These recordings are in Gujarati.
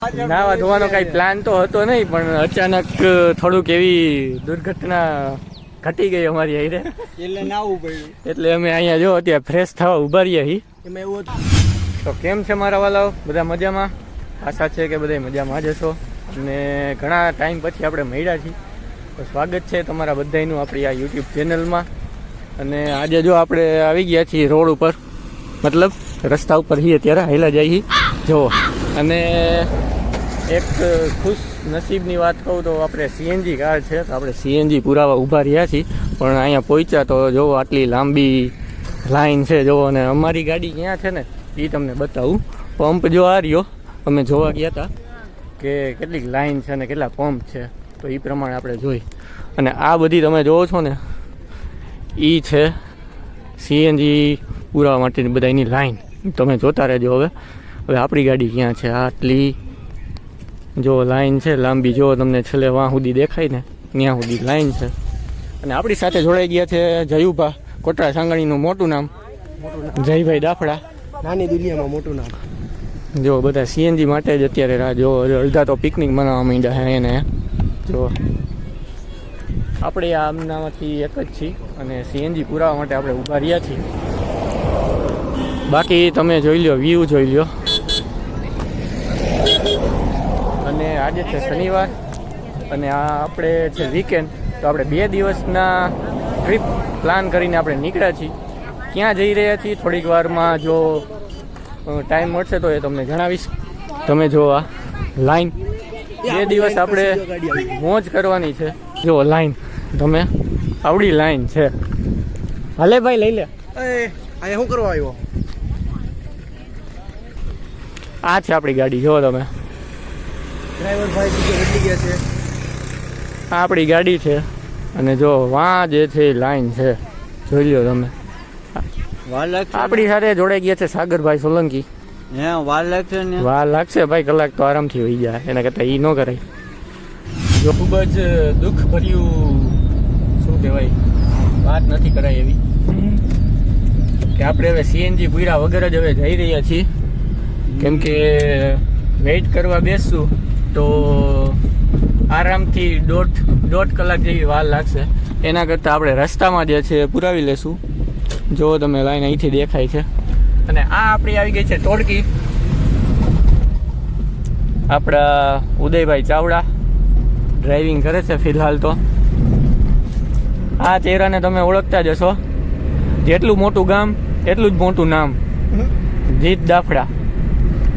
નાવા ધોવાનો કઈ પ્લાન તો હતો નહીં, પણ અચાનક થોડુંક એવી દુર્ઘટના ઘટી ગઈ અમારી હારે, એટલે નાવું પડ્યું. એટલે અમે અહીંયા જો અત્યારે ફ્રેશ થવા ઉભા રહ્યા છીએ. એમાં એવું તો કેમ છે મારા વાલાઓ, બધા મજામાં? આશા છે કે બધા મજામાં જ હશો. અને ઘણા ટાઈમ પછી આપણે મળ્યા છીએ, તો સ્વાગત છે તમારા બધાનું આપણી આ યુટ્યુબ ચેનલમાં. અને આજે જો આપણે આવી ગયા છીએ રોડ ઉપર, મતલબ રસ્તા ઉપર છીએ, ત્યારે હાલ્યા જઈએ જો. અને એક ખુશ નસીબની વાત કહું તો આપણે સીએનજી કાર છે, તો આપણે સીએનજી પુરાવા ઊભા રહ્યા છીએ. પણ અહીંયા પહોંચ્યા તો જો આટલી લાંબી લાઈન છે જો. અને અમારી ગાડી ક્યાં છે ને એ તમને બતાવું. પંપ જો આ રહ્યો, અમે જોવા ગયા હતા કે કેટલીક લાઈન છે અને કેટલા પંપ છે, તો એ પ્રમાણે આપણે જોઈ. અને આ બધી તમે જોવો છો ને એ છે સીએનજી પુરાવા માટેની બધા એની લાઈન, તમે જોતા રહેજો. હવે આપણી ગાડી ક્યાં છે? આટલી જો લાઈન છે લાંબી, જો તમને છેલ્લે વાં સુધી દેખાય ને ત્યાં સુધી લાઈન છે. અને આપણી સાથે જોડાઈ ગયા છે જયુભા, કોટડા સાંગણીનું મોટું નામ, જયભાઈ દાફડા, નાની દુનિયામાં મોટું નામ. જો બધા સીએનજી માટે જ અત્યારે રાહ જો. અડધા તો પિકનિક મનાવવા માંડ્યા છે એને જો. આપણે આમનામાંથી એક જ છીએ અને સીએનજી પુરાવા માટે આપણે ઊભા રહ્યા છીએ. બાકી તમે જોઈ લો, વ્યૂ જોઈ લો. અને આજે છે શનિવાર અને આ આપણે છે વીકેન્ડ, તો આપણે 2 દિવસના ટ્રીપ પ્લાન કરીને આપણે નીકળ્યા છીએ. ક્યાં જઈ રહ્યા છીએ થોડીક વારમાં જો ટાઈમ મળશે તો એ તમને જણાવીશ. તમે જો આ લાઈન, 2 દિવસ આપણે મોજ કરવાની છે. જો લાઈન તમે આવડી લાઈન છે. હાલે ભાઈ લઈ લે. અહીંયા શું કરવા આવ્યો? આ છે આપણી ગાડી, જો તમે. ડ્રાઈવર ભાઈ બીજો બદલી ગયા છે. આ આપણી ગાડી છે. અને જો વાં જે છે એ લાઈન છે, જોઈ લો તમે. આપણી સાથે જોડાઈ ગયા છે સાગરભાઈ સોલંકી. વાર લાગશે ને? વાર લાગશે ભાઈ, કલાક તો આરામથી હોઈ જાય, એના કરતાં એ ન કરાય. જો ખૂબ જ દુઃખ ભર્યું, શું કહેવાય, વાત નથી કરાય એવી કે આપણે હવે સીએનજી પૂરા વગર જ હવે જઈ રહ્યા છીએ. કેમ કે વેઇટ કરવા બેસશું તો આરામથી દોઢ કલાક જેવી વાર લાગશે. એના કરતાં આપણે રસ્તામાં જે છે પુરાવી લેશું. જો તમે લાઈન અહીંથી દેખાય છે. અને આ આપણી આવી ગઈ છે ટોળકી, આપણા ઉદયભાઈ ચાવડા ડ્રાઇવિંગ કરે છે ફિલહાલ તો. આ ચહેરાને તમે ઓળખતા જ હશો, જેટલું મોટું ગામ એટલું જ મોટું નામ, જીત દાફડા.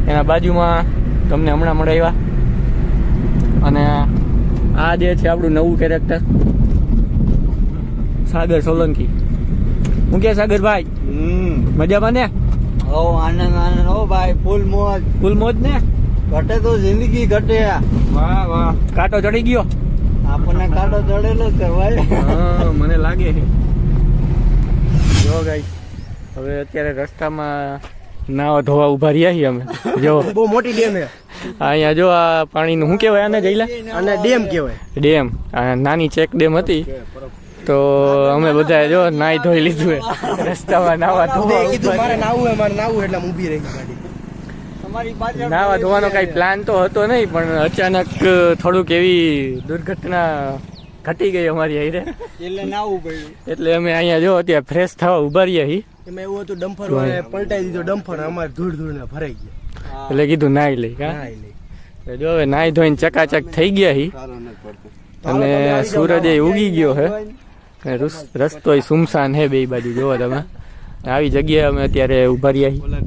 એના બાજુમાં તમને હમણાં મળાવ્યા. અને આ જે છે આપણું નવું કેરેક્ટર સાગર સોલંકી. હું કે સાગરભાઈ મજામાં ને? હો આનંદ હો ભાઈ, ફૂલ મોજ ને. ઘટે તો જિંદગી ઘટે. વાહ વાહ, કાંટો ચડી ગયો આપણને. કાંટો ચડેલો છે ભાઈ. હા મને લાગે છે. જો ગાઈસ હવે અત્યારે રસ્તામાં નાવા ધોવા ઉભા રહ્યા છીએ અમે. જો બહુ મોટી ડેમ છે અહીંયા. જો આ પાણીનું શું કહેવાય આને જઈલા? અને ડેમ કહેવાય. ડેમ. આ નાની ચેક ડેમ હતી, તો અમે બધા જો નાઈ ધોઈ લીધું રસ્તામાં નાવા ધોવા. મારે નાવું એટલે ઊભી રહી ગાડી. નાવા ધોવાનો કઈ પ્લાન તો હતો નહીં, પણ અચાનક થોડુંક એવી દુર્ઘટના ઘટી ગઈ અમારી હારે, એટલે નાવું પડ્યું. એટલે અમે અહીંયા જો અત્યારે ફ્રેશ થવા ઉભા રહ્યા છીએ. એમાં એવું હતું, ડમ્ફર વાળાએ પલટાઈ દીધો ડમ્ફર, અમારે ધૂળ ને ભરાઈ ગયા. એટલે કીધું નાઈ લઈ. હા જો હવે નાઈ ધોઈને ચકાચક થઈ ગયા હી. અને સૂરજ એ ઉગી ગયો હે. રસ્તો સુમસાન હે બે બાજુ. જોવો તમે, આવી જગ્યાએ અમે અત્યારે ઉભા રહ્યા છીએ.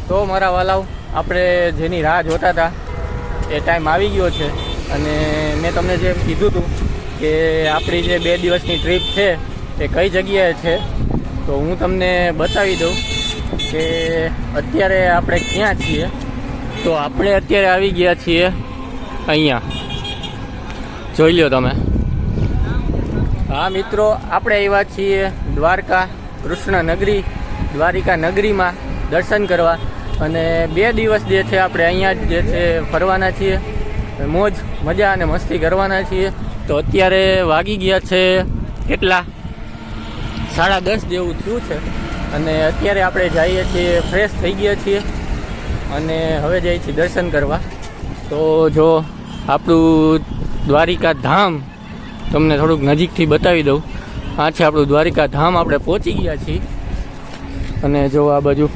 તો મારા વાલાઓ, આપણે જેની રાહ જોતા હતા એ ટાઈમ આવી ગયો છે. અને મેં તમને જેમ કીધું હતું કે આપણી જે 2 દિવસની ટ્રીપ છે એ કઈ જગ્યાએ છે, તો હું તમને બતાવી દઉં કે અત્યારે આપણે ક્યાં છીએ. તો આપણે અત્યારે આવી ગયા છીએ અહીંયા, જોઈ લો તમે. હા મિત્રો, આપણે આવ્યા છીએ દ્વારકા કૃષ્ણ નગરી, દ્વારિકા નગરીમાં દર્શન કરવા. અને 2 દિવસ જે છે આપણે અહીંયા જ જે છે ફરવાના છીએ, મોજ મજા અને મસ્તી કરવાના છીએ. તો અત્યારે વાગી ગયા છે કેટલા? 10:30 જેવું થયું છે. અને અત્યારે આપણે જઈએ છીએ, ફ્રેશ થઈ ગયા છીએ અને હવે જઈએ છીએ દર્શન કરવા. તો જો આપણું દ્વારિકા ધામ તમને થોડુંક નજીકથી બતાવી દઉં. આ છે આપણું દ્વારિકા ધામ. આપણે પહોંચી ગયા છીએ અને જો આ બાજુ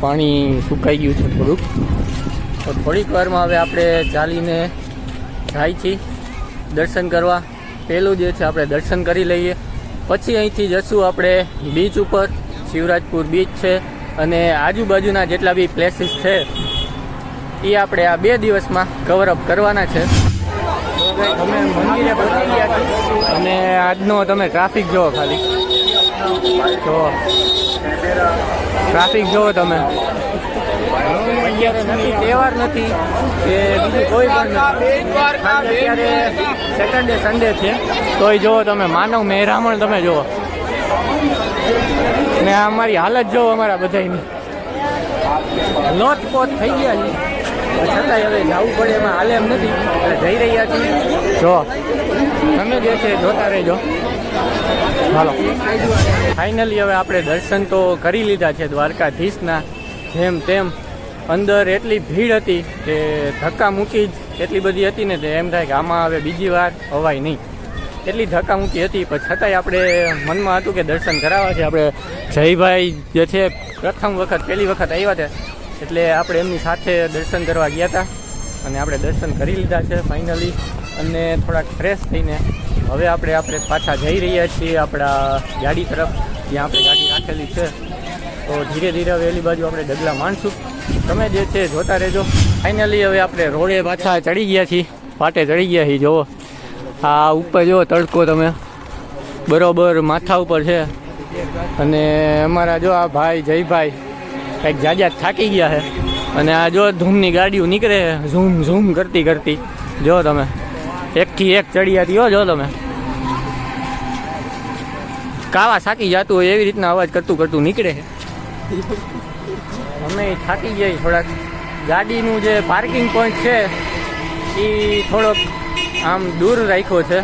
પાણી સુકાઈ ગયું છે થોડુંક. તો થોડીક વારમાં હવે આપણે ચાલીને જાય છીએ દર્શન કરવા. પહેલું જે છે આપણે દર્શન કરી લઈએ, પછી અહીંથી જશું આપણે બીચ ઉપર. શિવરાજપુર બીચ છે અને આજુબાજુના જેટલા બી પ્લેસીસ છે એ આપણે આ 2 દિવસમાં કવર અપ કરવાના છે. તમે મંદિરે પહોંચી ગયા છો અને આજનો તમે ટ્રાફિક જુઓ, ખાલી જો ટ્રાફિક જુઓ તમે. અત્યારે નથી, તહેવાર નથી કે બીજું કોઈ પણ નથી. અત્યારે સેટરડે સન્ડે છે તોય જુઓ તમે માનવ મહેરામણ તમે જુઓ. ને અમારી હાલત જુઓ અમારા બધાની. લોટપોટ થઈ ગયા છે છતાંય હવે જવું પડે એમાં હાલે એમ નથી એટલે જઈ રહ્યા છીએ. જો તમે જે છે જોતા રહેજો. હાલો, ફાઇનલી હવે આપણે દર્શન તો કરી લીધા છે દ્વારકાધીશના. જેમ તેમ અંદર એટલી ભીડ હતી કે ધક્કા મૂકી જ એટલી બધી હતી ને તે એમ થાય કે આમાં હવે બીજી વાર અવાય નહીં, એટલી ધક્કા મૂકી હતી. પણ છતાંય આપણે મનમાં હતું કે દર્શન કરાવવા છે. આપણે જયભાઈ જે છે પહેલી વખત આવ્યા હતા એટલે આપણે એમની સાથે દર્શન કરવા ગયા હતા અને આપણે દર્શન કરી લીધા છે ફાઇનલી. અને થોડાક ફ્રેશ થઈને હવે આપણે પાછા જઈ રહ્યા છીએ આપણા ગાડી તરફ, જ્યાં આપણે ગાડી રાખેલી છે. તો ધીરે ધીરે હવે એલી બાજુ આપણે ડગલા માંડશું. તમે જે છે જોતા રહેજો. ફાઇનલી હવે આપણે રોડે પાછા ચડી ગયા છીએ, પાટે ચડી ગયા છીએ. જુઓ આ ઉપર જુઓ તડકો તમે બરોબર માથા ઉપર છે. અને અમારા જો આ ભાઈ જયભાઈ કંઈક જાજા થાકી ગયા છે અને આ જો ધૂમની ગાડીઓ નીકળે ઝૂમ ઝૂમ કરતી કરતી. જો તમે એકથી એક ચડિયાતી હો. જો તમે કાવા થાકી જતું હોય એવી રીતના અવાજ કરતું કરતું નીકળે. અમે થાકી ગયા થોડાક. ગાડીનું જે પાર્કિંગ પોઈન્ટ છે એ થોડોક આમ દૂર રાખ્યો છે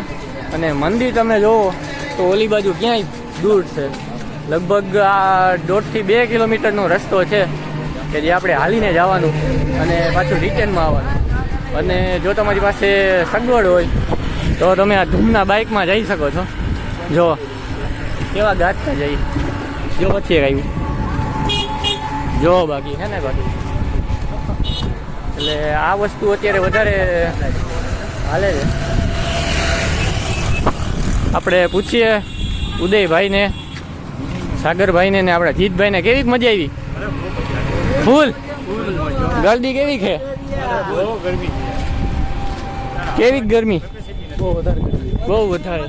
અને મંદિર તમે જુઓ તો ઓલી બાજુ ક્યાંય દૂર છે. લગભગ આ 1.5 થી 2 કિલોમીટરનો રસ્તો છે કે જે આપણે હાલીને જવાનું અને પાછું રિટર્નમાં આવવાનું. અને જો તમારી પાસે સગવડ હોય તો તમે આ ધૂમના બાઇકમાં જઈ શકો છો. જો કેવા ગાજતા જઈ. જો વચ્ચે આવ્યું જો બાકી છે ને બાકી. એટલે આ વસ્તુ અત્યારે વધારે હાલે છે. આપણે પૂછીએ ઉદયભાઈને, સાગરભાઈને ને આપણા જીતભાઈને કેવી મજા આવી. ફૂલ ગરદી કેવી છે? કેવી ગરમી? બહુ વધારે.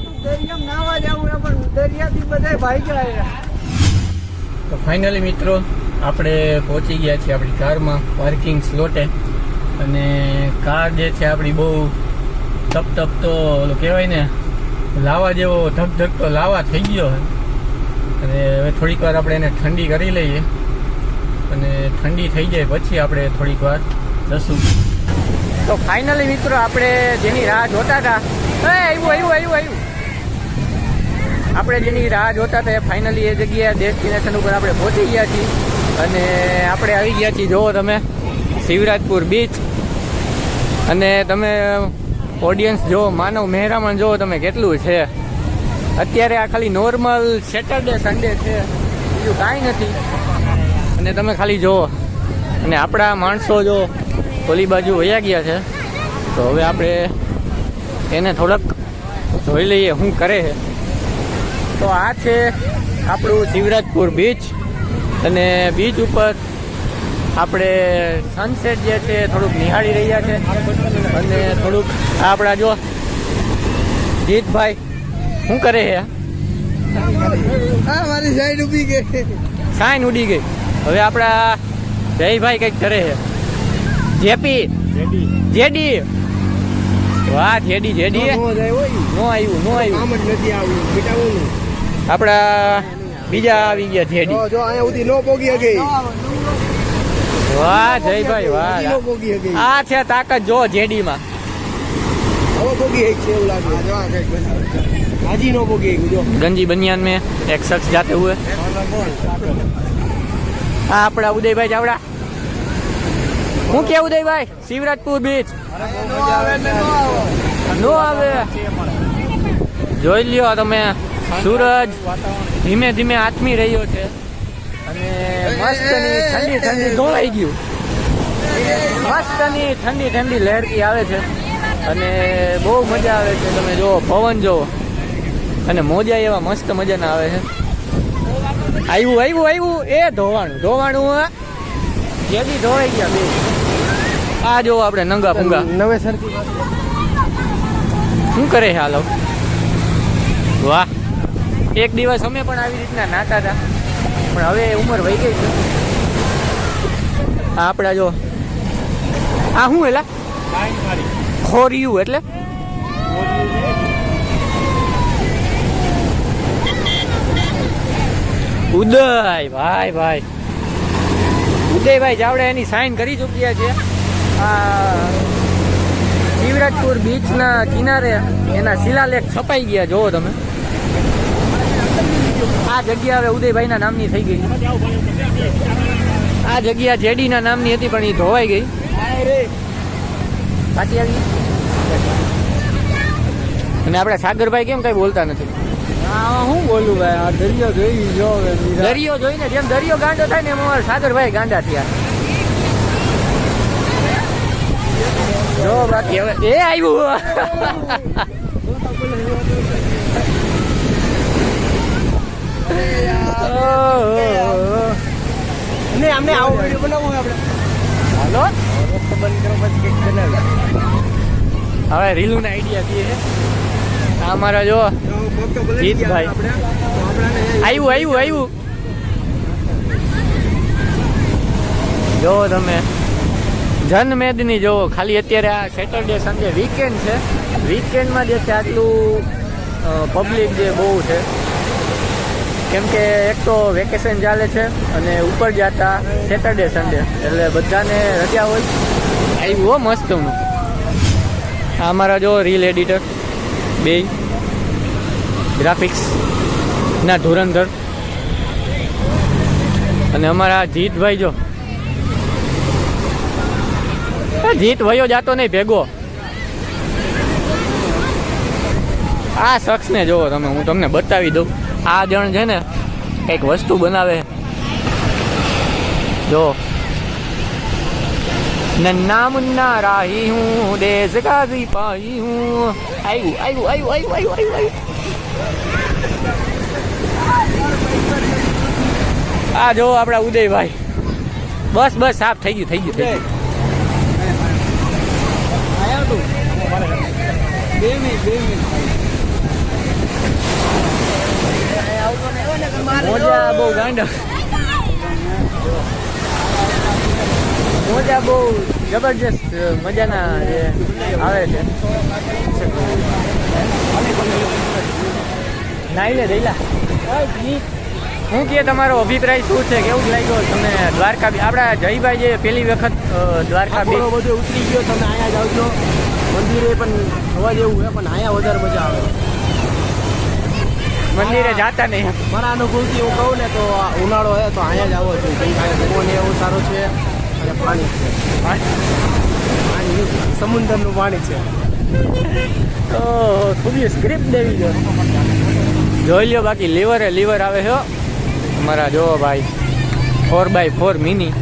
તો ફાઇનલી મિત્રો આપણે પહોંચી ગયા છીએ આપણી કારમાં પાર્કિંગ સ્લોટે. અને કાર જે છે આપણી બહુ તપ તો ઓલું કહેવાય ને લાવા જેવો ધક તો લાવા થઈ ગયો. અને હવે થોડીક વાર આપણે એને ઠંડી કરી લઈએ અને ઠંડી થઈ જાય પછી આપણે થોડીક વાર જશું. તો ફાઇનલી મિત્રો આપણે જેની રાહ જોતા હતા આપણે જેની રાહ જોતા હતા ફાઇનલી એ જગ્યાએ ડેસ્ટિનેશન ઉપર આપણે પહોંચી ગયા છીએ. અને આપણે આવી ગયા છીએ જુઓ તમે શિવરાજપુર બીચ. અને તમે ઓડિયન્સ જુઓ, માનવ મહેરામણ જુઓ તમે કેટલું છે. અત્યારે આ ખાલી નોર્મલ સેટરડે સન્ડે છે, બીજું કાંઈ નથી. અને તમે ખાલી જુઓ. અને આપણા માણસો જો ઓલી બાજુ વયા ગયા છે તો હવે આપણે એને થોડોક જોઈ લઈએ શું કરે છે. તો આ છે આપણું શિવરાજપુર બીચ. અને બીચ ઉપર આપણે સનસેટ જે છે થોડુંક નિહાળી રહ્યા છે. અને થોડુંક આપણા જો જીતભાઈ શું કરે છે? મારી સાઈડ ઉડી ગઈ. સાઈન ઉડી ગઈ. હવે આપણા જયભાઈ કંઈક કરે છે. JP JD. વાહ જેડી નો આવ્યું. આપણા બીજા આવી ગયા જેડી. વાહ જયભાઈ વાહ. આ છે તાકાત જો જેડી માં. गंजी बनियान में एक शख्स जाते हुए આ આપણા ઉદયભાઈ ચાવડા. હું કે ઉદયભાઈ શિવરાજપુર બીચ નો આવે. જોઈ લ્યો તમે સૂરજ ધીમે ધીમે આથમી રહ્યો છે અને મસ્તની ઠંડી ઠંડી ધોવાઈ ગયું. મસ્તની ઠંડી ઠંડી લહેરકી આવે છે અને બહુ મજા આવે છે. તમે જુઓ પવન જુઓ અને મોજા એવા મસ્ત મજાના આવે છે. આવ્યું એ ધોવાણું જેથી ધોવાઈ ગયા બે. આ જો આપણે નંગા પૂંગા નવેસરથી શું કરે છે હાલો. વાહ, એક દિવસ અમે પણ આવી રીતના નાતા હતા પણ હવે ઉંમર વહી ગઈ છે. આ આપણા જો આ શું એલા ખોરિયું એટલે ઉદયભાઈ ચાવડા એની સાઇન કરી ચૂક્યા છે. આ શિવરાજપુર બીચના કિનારે એના શિલાલેખ છપાઈ ગયા. જોવો તમે આ જગ્યા હવે ઉદયભાઈના નામની થઈ ગઈ. આ જગ્યા જેડીના નામની હતી પણ એ ધોવાઈ ગઈ. પાછી આવી. અને આપણા સાગરભાઈ કેમ કઈ બોલતા નથી? હું બોલું ભાઈ, આ દરિયો જોઈ જો. દરિયો જોઈને જેમ દરિયો ગાંડો થાય ને એમ અમારા સાગરભાઈ ગાંડા થયા. જો બાકી હવે એ આવ્યું. અમને આવો વિડીયો બનાવવો આપણે. હાલો બંધ કરો પછી કંઈક બનાવીએ. હવે રીલું ના આઈડિયા દઈએ છે. આ અમારા જો જીતભાઈ આવ્યું. જો તમે જનમેદની જોવો ખાલી. અત્યારે આ સેટરડે સન્ડે વીકેન્ડ છે. વીકેન્ડમાં જે છે આટલું પબ્લિક જે બહુ છે કેમ કે એક તો વેકેશન ચાલે છે અને ઉપર જતા સેટરડે સન્ડે એટલે બધાને રજા હોય. આવ્યું હો મસ્તનું. આ અમારા જો રીલ એડિટર બે ગ્રાફિક્સ ના ધુરંધર અને અમારા જીતભાઈ જો જીત વયો જાતો નહીં ભેગો. આ શખ્સને જોવો તમે, હું તમને બતાવી દઉં. આ જણ છે ને કંઈક વસ્તુ બનાવે જો. નન્ના મુન્ના રાહી હું દેશ ગાજી પાહી હું. આવ્યું. આ જો આપણા ઉદયભાઈ. બસ સાફ થઈ ગયું. મોજા બહુ ગાંડા. મોજા બહુ જબરજસ્ત મજાના જે આવે છે. નાઈ લે દઈલા. શું કે તમારો અભિપ્રાય શું છે? કેવું લાગ્યો તમને દ્વારકા? આપણા જયભાઈ જે પેલી વખત દ્વારકા બીચ બધું ઉતરી ગયો. તમે અહીંયા જાવ છો મંદિરે પણ જોવા જેવું છે પણ અહીંયા વધારે મજા આવે. મંદિરે જાતા નહીં. મારા અનુભવથી હું કહું ને તો ઉનાળો છે તો અહીંયા જ આવો છું. કંઈ પવન એવું સારું છે અને પાણી છે. પાણી સમુદ્રનું પાણી છે. તો થોડી સ્ક્રિપ્ટ દેવી જોઈ લ્યો. બાકી લીવર આવે છે અમારા. જોવો ભાઈ 4x4 મિની.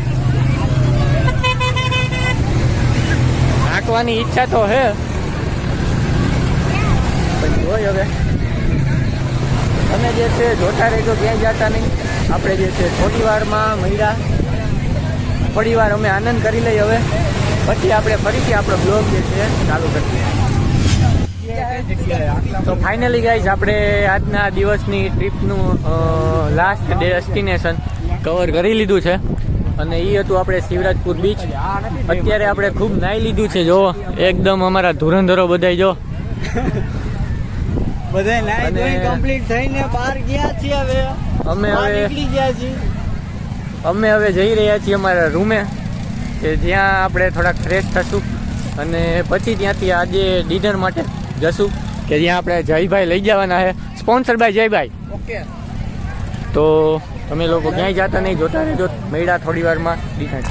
નાખવાની ઈચ્છા તો હે પણ જોઈ હવે. તમે જે છે જોતા રહેજો, ક્યાંય જતા નહીં. આપણે જે છે થોડી વારમાં મળ્યા, થોડી વાર અમે આનંદ કરી લઈએ. હવે પછી આપણે ફરીથી આપણો બ્લોગ જે છે ચાલુ કરીએ. તો ફાઇનલી ગાઈઝ આપણે આજના દિવસની ટ્રીપનું લાસ્ટ ડેસ્ટિનેશન કવર કરી લીધું છે અને એ હતું આપણે શિવરાજપુર બીચ. અત્યારે આપણે ખૂબ નાહી લીધું છે. જો એકદમ અમારા ધુરંધરો બધાય જો બધા નાઈ કમ્પ્લીટ થઈને બહાર ગયા છીએ. હવે નીકળી ગયા છીએ. અમે હવે જઈ રહ્યા છીએ અમારા રૂમે કે જ્યાં આપણે થોડાક ફ્રેશ થશું અને પછી ત્યાંથી આજે ડિનર માટે જશું કે જ્યાં આપણે જયભાઈ લઈ જવાના છે. સ્પોન્સર બાય જયભાઈ. ઓકે. તો તમે લોકો ક્યાંય જતા નહીં, જોતા રહેજો. મળ્યા થોડી વારમાં ડિસાઇડ.